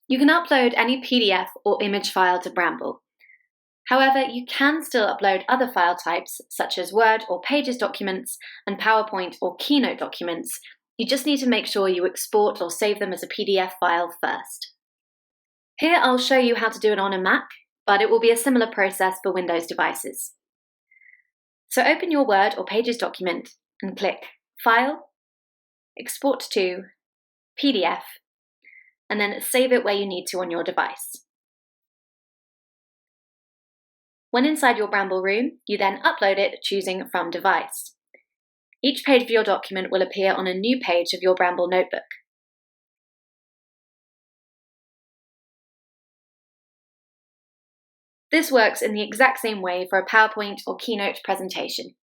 You can upload any PDF or image file to Bramble. However, you can still upload other file types such as Word or Pages documents and PowerPoint or KeyNote documents. You just need to make sure you export or save them as a PDF file first. Here I'll show you how to do it on a Mac, but it will be a similar process for Windows devices. So open your Word or Pages document and click File, Export to, PDF, and then save it where you need to on your device. When inside your Bramble room, you then upload it choosing From Device. Each page of your document will appear on a new page of your Bramble notebook. This works in the exact same way for a PowerPoint or KeyNote presentation.